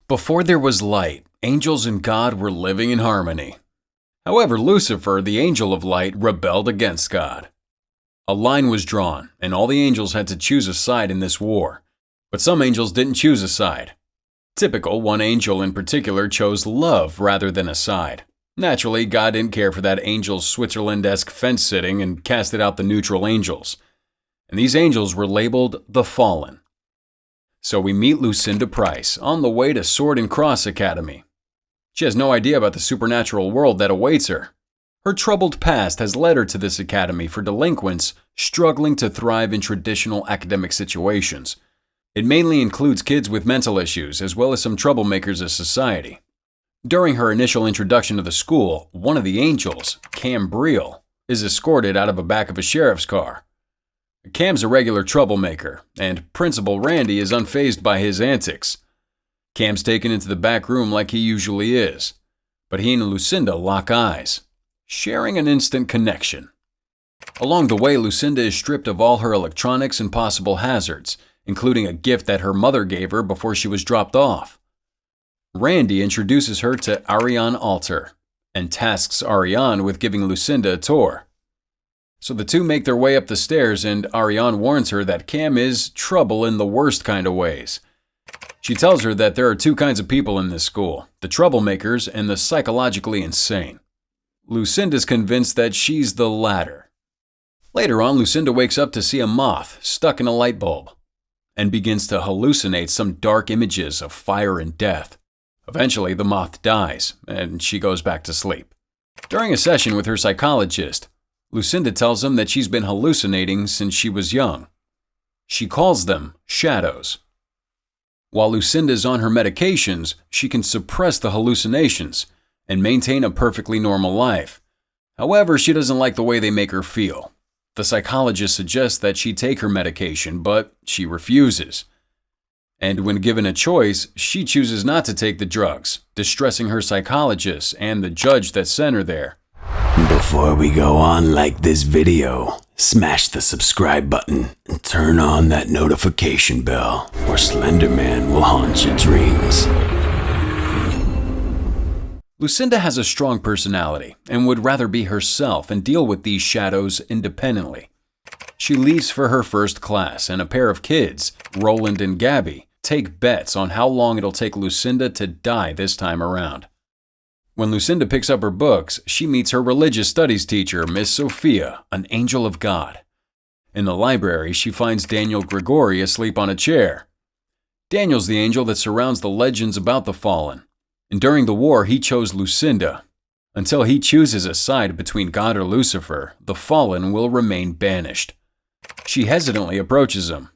Before there was light, angels and God were living in harmony. However, Lucifer, the angel of light, rebelled against God. A line was drawn, and all the angels had to choose a side in this war. But some angels didn't choose a side. Typical, one angel in particular chose love rather than a side. Naturally, God didn't care for that angel's Switzerland-esque fence-sitting and casted out the neutral angels. And these angels were labeled the Fallen. So we meet Lucinda Price on the way to Sword and Cross Academy. She has no idea about the supernatural world that awaits her. Her troubled past has led her to this academy for delinquents struggling to thrive in traditional academic situations. It mainly includes kids with mental issues as well as some troublemakers of society. During her initial introduction to the school, one of the angels, Cam Breel, is escorted out of the back of a sheriff's car. Cam's a regular troublemaker, and Principal Randy is unfazed by his antics. Cam's taken into the back room like he usually is, but he and Lucinda lock eyes, sharing an instant connection. Along the way, Lucinda is stripped of all her electronics and possible hazards, including a gift that her mother gave her before she was dropped off. Randy introduces her to Ariane Alter and tasks Ariane with giving Lucinda a tour. So the two make their way up the stairs, and Ariane warns her that Cam is trouble in the worst kind of ways. She tells her that there are two kinds of people in this school, the troublemakers and the psychologically insane. Lucinda's convinced that she's the latter. Later on, Lucinda wakes up to see a moth stuck in a light bulb and begins to hallucinate some dark images of fire and death. Eventually, the moth dies, and she goes back to sleep. During a session with her psychologist, Lucinda tells him that she's been hallucinating since she was young. She calls them shadows. While Lucinda is on her medications, she can suppress the hallucinations and maintain a perfectly normal life. However, she doesn't like the way they make her feel. The psychologist suggests that she take her medication, but she refuses. And when given a choice, she chooses not to take the drugs, distressing her psychologist and the judge that sent her there. Before we go on, like this video, smash the subscribe button and turn on that notification bell, or Slender Man will haunt your dreams. Lucinda has a strong personality and would rather be herself and deal with these shadows independently. She leaves for her first class, and a pair of kids, Roland and Gabby, take bets on how long it'll take Lucinda to die this time around. When Lucinda picks up her books, she meets her religious studies teacher, Miss Sophia, an angel of God. In the library, she finds Daniel Grigori asleep on a chair. Daniel's the angel that surrounds the legends about the fallen. And during the war, he chose Lucinda. Until he chooses a side between God or Lucifer, the fallen will remain banished. She hesitantly approaches him,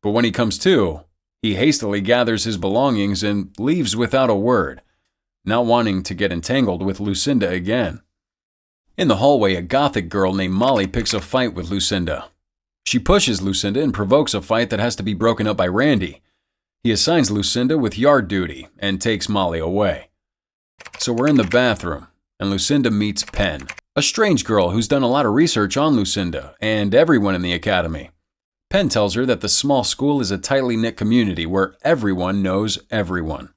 but when he comes to, he hastily gathers his belongings and leaves without a word, not wanting to get entangled with Lucinda again. In the hallway, a gothic girl named Molly picks a fight with Lucinda. She pushes Lucinda and provokes a fight that has to be broken up by Randy. He assigns Lucinda with yard duty and takes Molly away. So we're in the bathroom, and Lucinda meets Penn, a strange girl who's done a lot of research on Lucinda and everyone in the academy. Penn tells her that the small school is a tightly knit community where everyone knows everyone.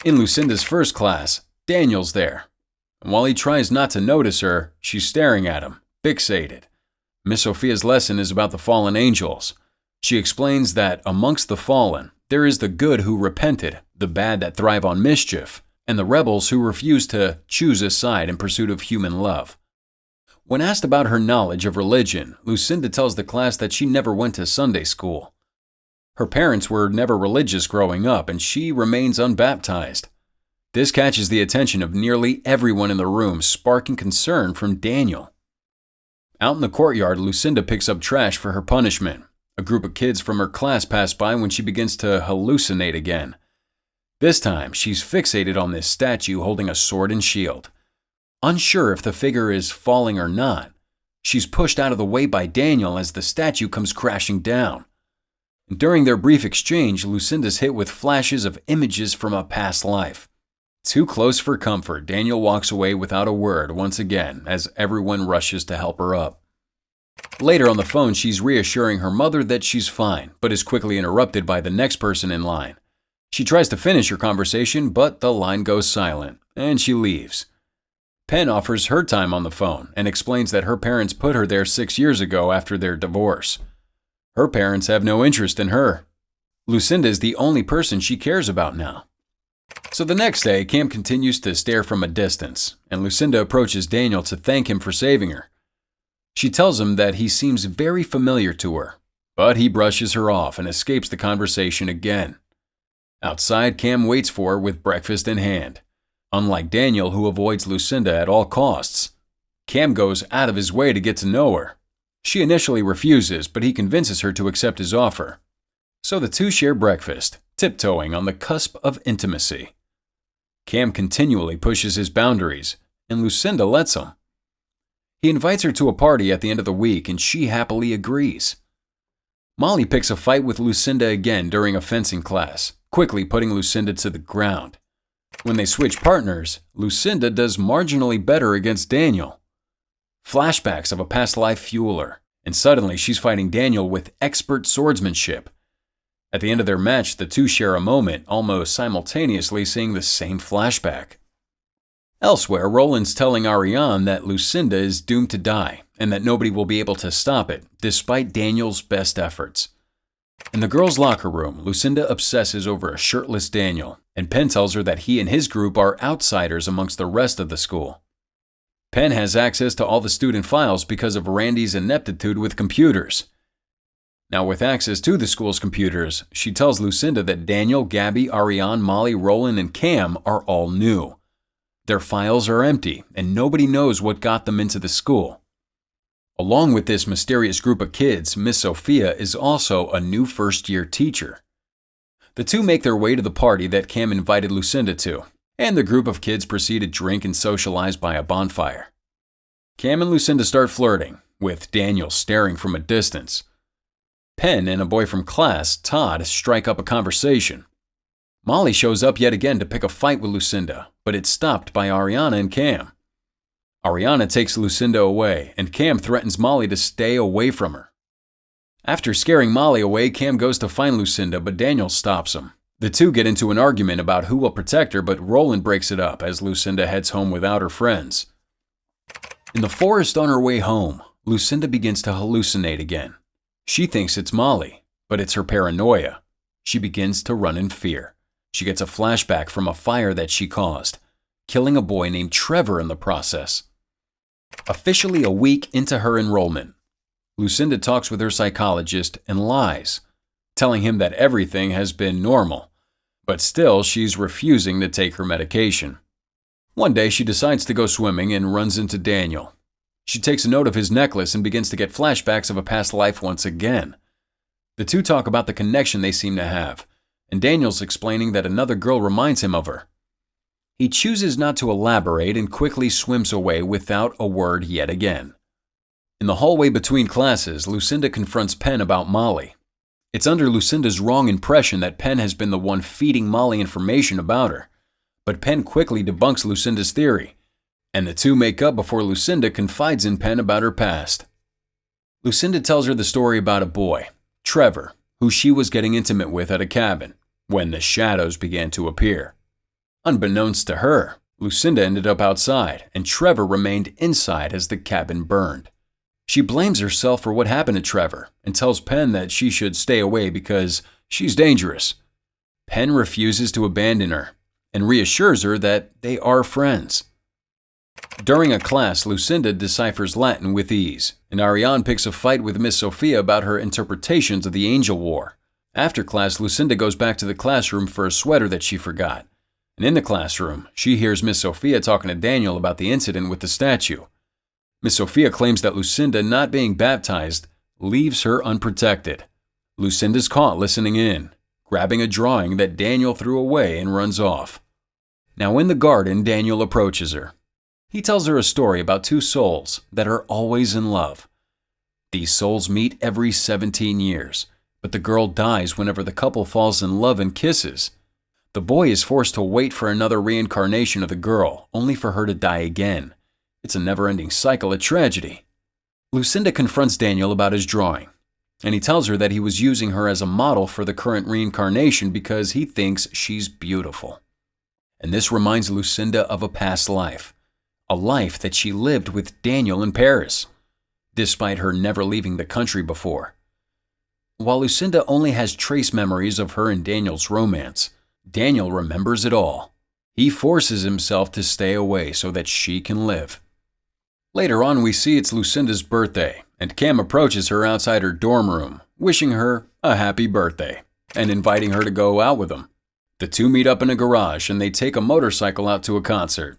In Lucinda's first class, Daniel's there, and while he tries not to notice her, she's staring at him, fixated. Miss Sophia's lesson is about the fallen angels. She explains that amongst the fallen, there is the good who repented, the bad that thrive on mischief, and the rebels who refuse to choose a side in pursuit of human love. When asked about her knowledge of religion, Lucinda tells the class that she never went to Sunday school. Her parents were never religious growing up, and she remains unbaptized. This catches the attention of nearly everyone in the room, sparking concern from Daniel. Out in the courtyard, Lucinda picks up trash for her punishment. A group of kids from her class pass by when she begins to hallucinate again. This time, she's fixated on this statue holding a sword and shield. Unsure if the figure is falling or not, she's pushed out of the way by Daniel as the statue comes crashing down. During their brief exchange, Lucinda's hit with flashes of images from a past life. Too close for comfort, Daniel walks away without a word once again as everyone rushes to help her up. Later on the phone, she's reassuring her mother that she's fine, but is quickly interrupted by the next person in line. She tries to finish her conversation, but the line goes silent, and she leaves. Penn offers her time on the phone and explains that her parents put her there 6 years ago after their divorce. Her parents have no interest in her. Lucinda is the only person she cares about now. So the next day, Cam continues to stare from a distance, and Lucinda approaches Daniel to thank him for saving her. She tells him that he seems very familiar to her, but he brushes her off and escapes the conversation again. Outside, Cam waits for her with breakfast in hand. Unlike Daniel, who avoids Lucinda at all costs, Cam goes out of his way to get to know her. She initially refuses, but he convinces her to accept his offer. So the two share breakfast, tiptoeing on the cusp of intimacy. Cam continually pushes his boundaries, and Lucinda lets him. He invites her to a party at the end of the week, and she happily agrees. Molly picks a fight with Lucinda again during a fencing class, quickly putting Lucinda to the ground. When they switch partners, Lucinda does marginally better against Daniel. Flashbacks of a past life fuel her, and suddenly she's fighting Daniel with expert swordsmanship. At the end of their match, the two share a moment, almost simultaneously seeing the same flashback. Elsewhere, Roland's telling Ariane that Lucinda is doomed to die, and that nobody will be able to stop it, despite Daniel's best efforts. In the girls' locker room, Lucinda obsesses over a shirtless Daniel, and Penn tells her that he and his group are outsiders amongst the rest of the school. Penn has access to all the student files because of Randy's ineptitude with computers. Now, with access to the school's computers, she tells Lucinda that Daniel, Gabby, Ariane, Molly, Roland, and Cam are all new. Their files are empty, and nobody knows what got them into the school. Along with this mysterious group of kids, Miss Sophia is also a new first-year teacher. The two make their way to the party that Cam invited Lucinda to, and the group of kids proceed to drink and socialize by a bonfire. Cam and Lucinda start flirting, with Daniel staring from a distance. Penn and a boy from class, Todd, strike up a conversation. Molly shows up yet again to pick a fight with Lucinda, but it's stopped by Ariana and Cam. Ariana takes Lucinda away, and Cam threatens Molly to stay away from her. After scaring Molly away, Cam goes to find Lucinda, but Daniel stops him. The two get into an argument about who will protect her, but Roland breaks it up as Lucinda heads home without her friends. In the forest on her way home, Lucinda begins to hallucinate again. She thinks it's Molly, but it's her paranoia. She begins to run in fear. She gets a flashback from a fire that she caused, killing a boy named Trevor in the process. Officially a week into her enrollment, Lucinda talks with her psychologist and lies, telling him that everything has been normal, but still she's refusing to take her medication. One day she decides to go swimming and runs into Daniel. She takes a note of his necklace and begins to get flashbacks of a past life once again. The two talk about the connection they seem to have, and Daniel's explaining that another girl reminds him of her. He chooses not to elaborate and quickly swims away without a word yet again. In the hallway between classes, Lucinda confronts Penn about Molly. It's under Lucinda's wrong impression that Penn has been the one feeding Molly information about her, but Penn quickly debunks Lucinda's theory, and the two make up before Lucinda confides in Penn about her past. Lucinda tells her the story about a boy, Trevor, who she was getting intimate with at a cabin, when the shadows began to appear. Unbeknownst to her, Lucinda ended up outside, and Trevor remained inside as the cabin burned. She blames herself for what happened to Trevor, and tells Penn that she should stay away because she's dangerous. Penn refuses to abandon her, and reassures her that they are friends. During a class, Lucinda deciphers Latin with ease, and Ariane picks a fight with Miss Sophia about her interpretations of the angel war. After class, Lucinda goes back to the classroom for a sweater that she forgot. And in the classroom, she hears Miss Sophia talking to Daniel about the incident with the statue. Miss Sophia claims that Lucinda, not being baptized, leaves her unprotected. Lucinda's caught listening in, grabbing a drawing that Daniel threw away and runs off. Now in the garden, Daniel approaches her. He tells her a story about two souls that are always in love. These souls meet every 17 years, but the girl dies whenever the couple falls in love and kisses. The boy is forced to wait for another reincarnation of the girl, only for her to die again. It's a never-ending cycle of tragedy. Lucinda confronts Daniel about his drawing. and he tells her that he was using her as a model for the current reincarnation because he thinks she's beautiful. And this reminds Lucinda of a past life, a life that she lived with Daniel in Paris, despite her never leaving the country before. While Lucinda only has trace memories of her and Daniel's romance, Daniel remembers it all. He forces himself to stay away so that she can live. Later on, we see it's Lucinda's birthday, and Cam approaches her outside her dorm room, wishing her a happy birthday, and inviting her to go out with him. The two meet up in a garage, and they take a motorcycle out to a concert.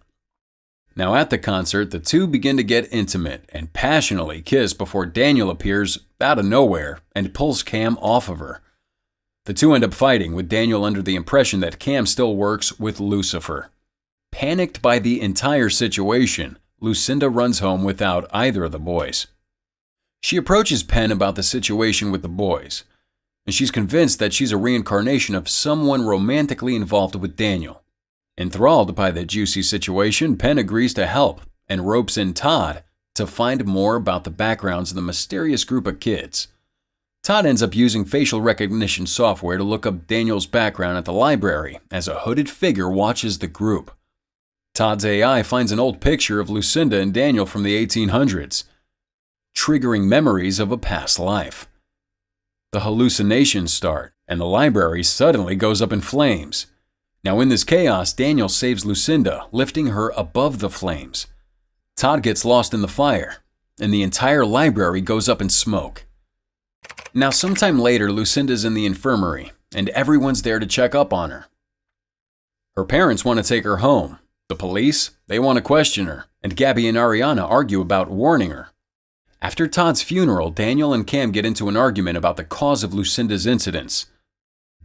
Now at the concert, the two begin to get intimate and passionately kiss before Daniel appears out of nowhere and pulls Cam off of her. The two end up fighting, with Daniel under the impression that Cam still works with Lucifer. Panicked by the entire situation, Lucinda runs home without either of the boys. She approaches Penn about the situation with the boys, and she's convinced that she's a reincarnation of someone romantically involved with Daniel. Enthralled by the juicy situation, Penn agrees to help and ropes in Todd to find more about the backgrounds of the mysterious group of kids. Todd ends up using facial recognition software to look up Daniel's background at the library as a hooded figure watches the group. Todd's AI finds an old picture of Lucinda and Daniel from the 1800s, triggering memories of a past life. The hallucinations start, and the library suddenly goes up in flames. Now in this chaos, Daniel saves Lucinda, lifting her above the flames. Todd gets lost in the fire, and the entire library goes up in smoke. Now sometime later, Lucinda's in the infirmary, and everyone's there to check up on her. Her parents want to take her home. The police, they want to question her, and Gabby and Ariana argue about warning her. After Todd's funeral, Daniel and Cam get into an argument about the cause of Lucinda's incidents.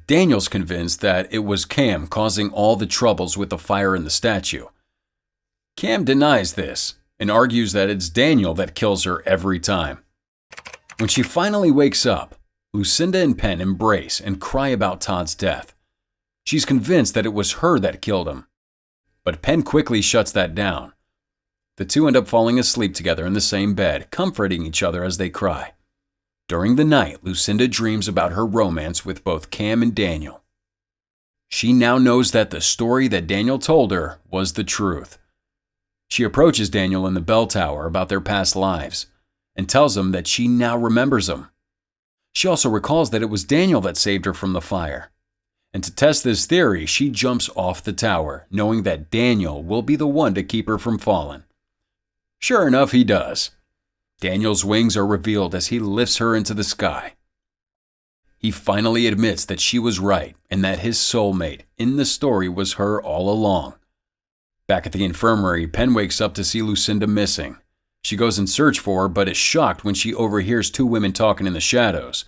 Daniel's convinced that it was Cam causing all the troubles with the fire in the statue. Cam denies this and argues that it's Daniel that kills her every time. When she finally wakes up, Lucinda and Penn embrace and cry about Todd's death. She's convinced that it was her that killed him, but Penn quickly shuts that down. The two end up falling asleep together in the same bed, comforting each other as they cry. During the night, Lucinda dreams about her romance with both Cam and Daniel. She now knows that the story that Daniel told her was the truth. She approaches Daniel in the bell tower about their past lives and tells him that she now remembers him. She also recalls that it was Daniel that saved her from the fire. And to test this theory, she jumps off the tower, knowing that Daniel will be the one to keep her from falling. Sure enough, he does. Daniel's wings are revealed as he lifts her into the sky. He finally admits that she was right and that his soulmate in the story was her all along. Back at the infirmary, Penn wakes up to see Lucinda missing. She goes in search for her, but is shocked when she overhears two women talking in the shadows.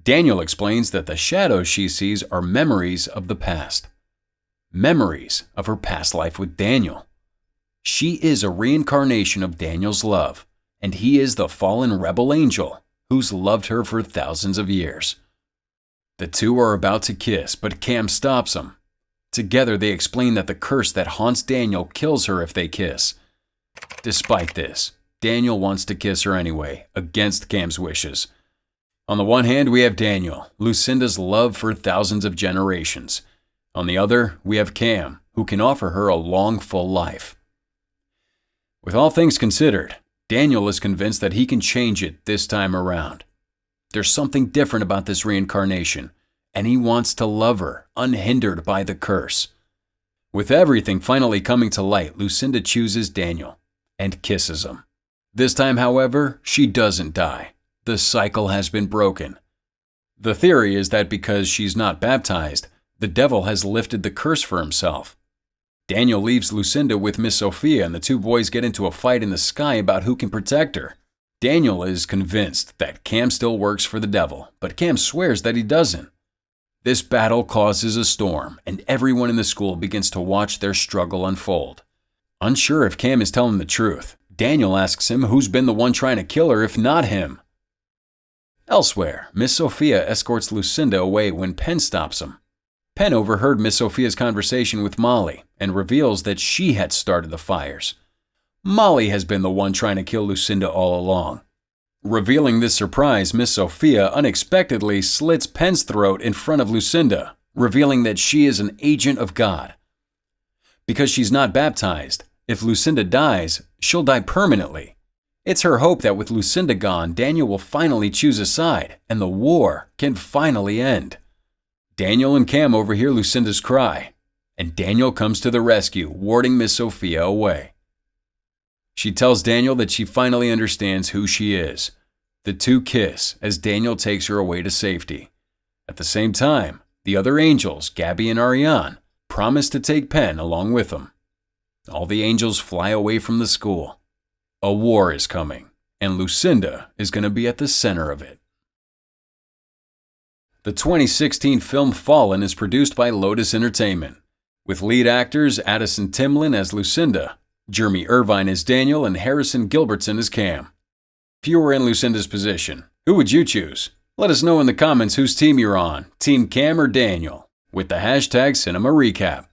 Daniel explains that the shadows she sees are memories of the past. Memories of her past life with Daniel. She is a reincarnation of Daniel's love, and he is the fallen rebel angel who's loved her for thousands of years. The two are about to kiss, but Cam stops them. Together they explain that the curse that haunts Daniel kills her if they kiss. Despite this, Daniel wants to kiss her anyway, against Cam's wishes. On the one hand, we have Daniel, Lucinda's love for thousands of generations. On the other, we have Cam, who can offer her a long, full life. With all things considered, Daniel is convinced that he can change it this time around. There's something different about this reincarnation, and he wants to love her, unhindered by the curse. With everything finally coming to light, Lucinda chooses Daniel and kisses him. This time, however, she doesn't die. The cycle has been broken. The theory is that because she's not baptized, the devil has lifted the curse for himself. Daniel leaves Lucinda with Miss Sophia, and the two boys get into a fight in the sky about who can protect her. Daniel is convinced that Cam still works for the devil, but Cam swears that he doesn't. This battle causes a storm, and everyone in the school begins to watch their struggle unfold. Unsure if Cam is telling the truth, Daniel asks him who's been the one trying to kill her if not him. Elsewhere, Miss Sophia escorts Lucinda away when Penn stops him. Penn overheard Miss Sophia's conversation with Molly and reveals that she had started the fires. Molly has been the one trying to kill Lucinda all along. Revealing this surprise, Miss Sophia unexpectedly slits Penn's throat in front of Lucinda, revealing that she is an agent of God. Because she's not baptized, if Lucinda dies, she'll die permanently. It's her hope that with Lucinda gone, Daniel will finally choose a side, and the war can finally end. Daniel and Cam overhear Lucinda's cry, and Daniel comes to the rescue, warding Miss Sophia away. She tells Daniel that she finally understands who she is. The two kiss as Daniel takes her away to safety. At the same time, the other angels, Gabby and Ariane, promise to take Penn along with them. All the angels fly away from the school. A war is coming, and Lucinda is going to be at the center of it. The 2016 film Fallen is produced by Lotus Entertainment, with lead actors Addison Timlin as Lucinda, Jeremy Irvine as Daniel, and Harrison Gilbertson as Cam. If you were in Lucinda's position, who would you choose? Let us know in the comments whose team you're on, Team Cam or Daniel, with the hashtag CinemaRecap.